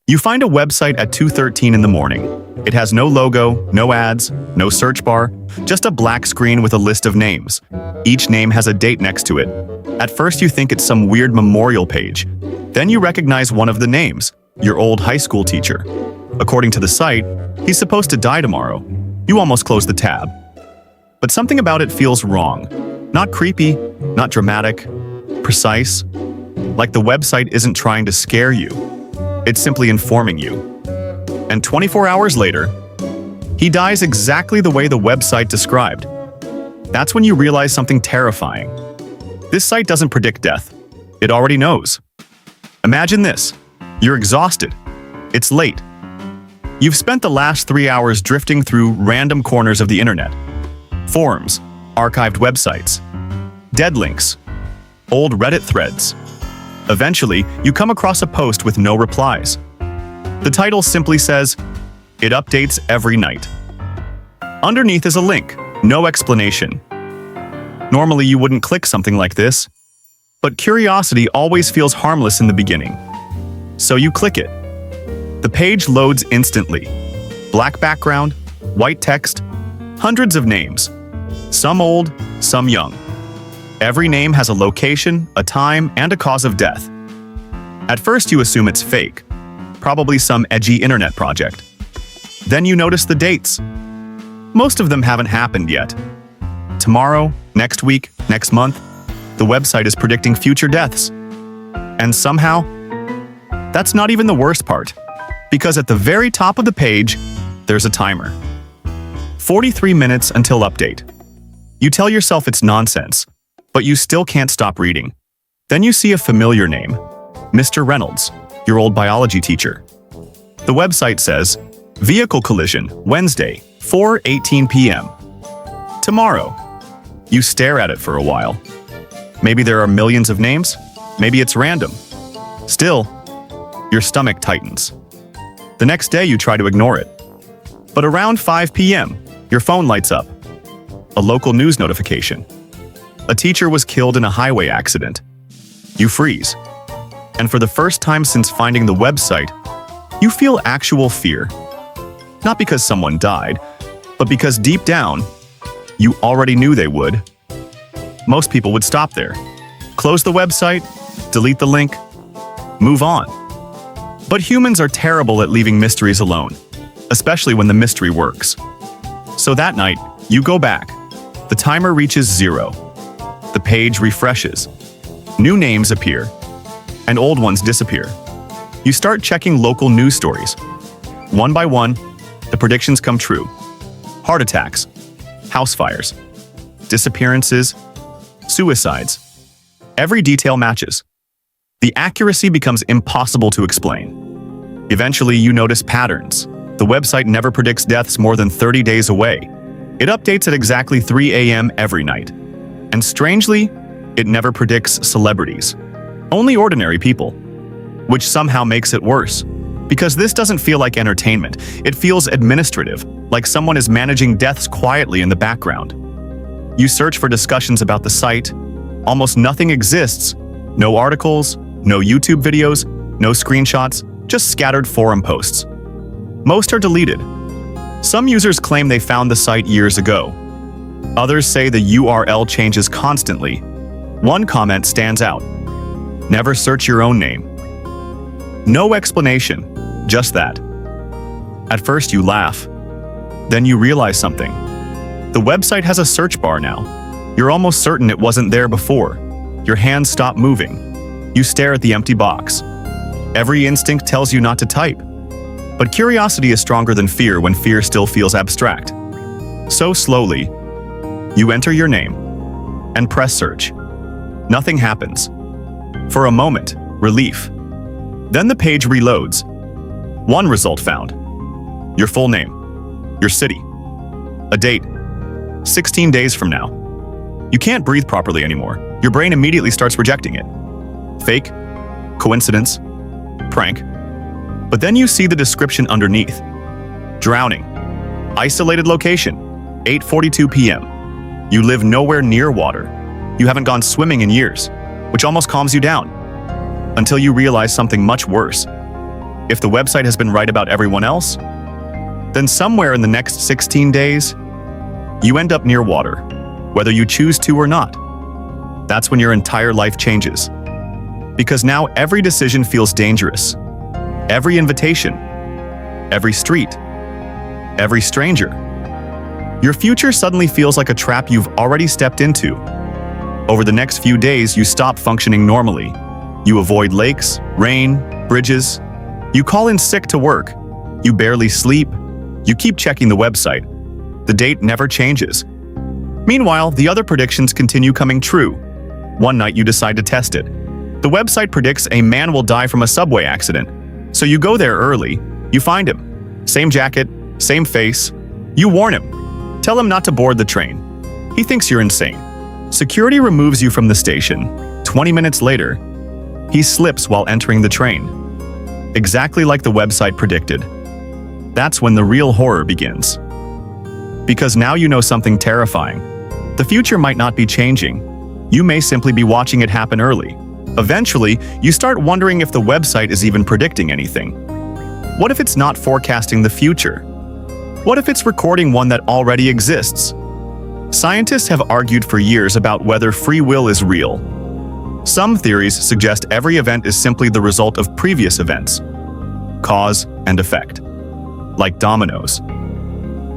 You find a website at 2:13 in the morning. It has no logo, no ads, no search bar, just a black screen with a list of names. Each name has a date next to it. At first you think it's some weird memorial page. Then you recognize one of the names, your old high school teacher. According to the site, he's supposed to die tomorrow. You almost close the tab. But something about it feels wrong. Not creepy, not dramatic, precise. Like the website isn't trying to scare you. It's simply informing you. And 24 hours later, he dies exactly the way the website described. That's when you realize something terrifying. This site doesn't predict death. It already knows. Imagine this. You're exhausted. It's late. You've spent the last 3 hours drifting through random corners of the internet. Forums, archived websites, dead links, old Reddit threads. Eventually, you come across a post with no replies. The title simply says, "It updates every night." Underneath is a link, no explanation. Normally, you wouldn't click something like this, but curiosity always feels harmless in the beginning. So you click it. The page loads instantly. Black background, white text, hundreds of names. Some old, some young. Every name has a location, a time, and a cause of death. At first you assume it's fake, probably some edgy internet project. Then you notice the dates. Most of them haven't happened yet. Tomorrow, next week, next month, the website is predicting future deaths. And somehow, that's not even the worst part, because at the very top of the page, there's a timer. 43 minutes until update. You tell yourself it's nonsense, but you still can't stop reading. Then you see a familiar name, Mr. Reynolds, your old biology teacher. The website says, "Vehicle collision, Wednesday, 4:18 p.m. Tomorrow." You stare at it for a while. Maybe there are millions of names, maybe it's random. Still, your stomach tightens. The next day you try to ignore it. But around 5 p.m., your phone lights up. A local news notification. A teacher was killed in a highway accident. You freeze. And for the first time since finding the website, you feel actual fear. Not because someone died, but because deep down, you already knew they would. Most people would stop there. Close the website, delete the link, move on. But humans are terrible at leaving mysteries alone, especially when the mystery works. So that night, you go back. The timer reaches 0. The page refreshes. New names appear, and old ones disappear. You start checking local news stories. One by one, the predictions come true. Heart attacks, house fires, disappearances, suicides. Every detail matches. The accuracy becomes impossible to explain. Eventually, you notice patterns. The website never predicts deaths more than 30 days away. It updates at exactly 3 a.m. every night. And strangely, it never predicts celebrities. Only ordinary people. Which somehow makes it worse. Because this doesn't feel like entertainment. It feels administrative, like someone is managing deaths quietly in the background. You search for discussions about the site. Almost nothing exists. No articles, no YouTube videos, no screenshots, just scattered forum posts. Most are deleted. Some users claim they found the site years ago. Others say the URL changes constantly. One comment stands out. Never search your own name. No explanation, just that. At first you laugh. Then you realize something. The website has a search bar now. You're almost certain it wasn't there before. Your hands stop moving. You stare at the empty box. Every instinct tells you not to type. But curiosity is stronger than fear when fear still feels abstract. So slowly, you enter your name and press search. Nothing happens. For a moment, relief. Then the page reloads. One result found. Your full name. Your city. A date. 16 days from now. You can't breathe properly anymore. Your brain immediately starts rejecting it. Fake? Coincidence? Prank? But then you see the description underneath. Drowning. Isolated location. 8:42 p.m. You live nowhere near water. You haven't gone swimming in years, which almost calms you down. Until you realize something much worse. If the website has been right about everyone else, then somewhere in the next 16 days, you end up near water, whether you choose to or not. That's when your entire life changes. Because now every decision feels dangerous. Every invitation, every street, every stranger. Your future suddenly feels like a trap you've already stepped into. Over the next few days, you stop functioning normally. You avoid lakes, rain, bridges. You call in sick to work. You barely sleep. You keep checking the website. The date never changes. Meanwhile, the other predictions continue coming true. One night you decide to test it. The website predicts a man will die from a subway accident. So you go there early. You find him. Same jacket, same face. You warn him. Tell him not to board the train. He thinks you're insane. Security removes you from the station. 20 minutes later, he slips while entering the train. Exactly like the website predicted. That's when the real horror begins. Because now you know something terrifying. The future might not be changing. You may simply be watching it happen early. Eventually, you start wondering if the website is even predicting anything. What if it's not forecasting the future? What if it's recording one that already exists? Scientists have argued for years about whether free will is real. Some theories suggest every event is simply the result of previous events. Cause and effect. Like dominoes.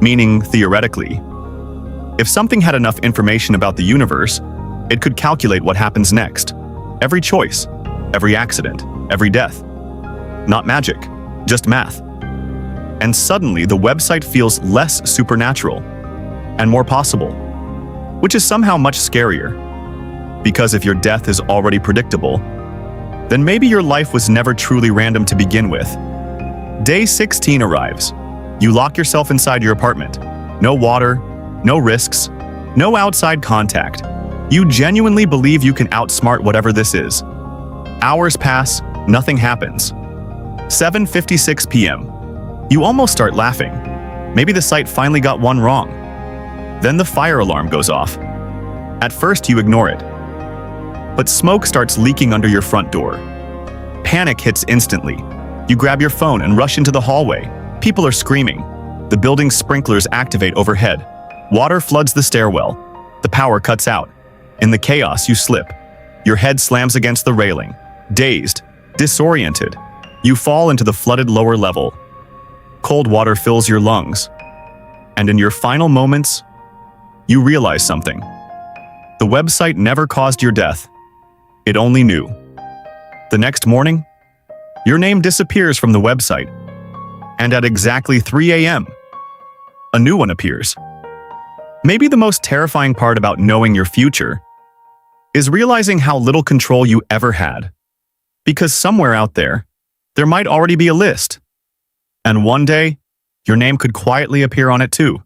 Meaning, theoretically, if something had enough information about the universe, it could calculate what happens next. Every choice, every accident, every death. Not magic, just math. And suddenly the website feels less supernatural and more possible, which is somehow much scarier. Because if your death is already predictable, then maybe your life was never truly random to begin with. Day 16 arrives. You lock yourself inside your apartment. No water, no risks, no outside contact. You genuinely believe you can outsmart whatever this is. Hours pass, nothing happens. 7:56 p.m. You almost start laughing. Maybe the site finally got one wrong. Then the fire alarm goes off. At first you ignore it. But smoke starts leaking under your front door. Panic hits instantly. You grab your phone and rush into the hallway. People are screaming. The building's sprinklers activate overhead. Water floods the stairwell. The power cuts out. In the chaos, you slip. Your head slams against the railing. Dazed, disoriented, you fall into the flooded lower level. Cold water fills your lungs. And in your final moments, you realize something. The website never caused your death. It only knew. The next morning, your name disappears from the website. And at exactly 3 a.m., a new one appears. Maybe the most terrifying part about knowing your future is realizing how little control you ever had. Because somewhere out there might already be a list. And one day, your name could quietly appear on it too.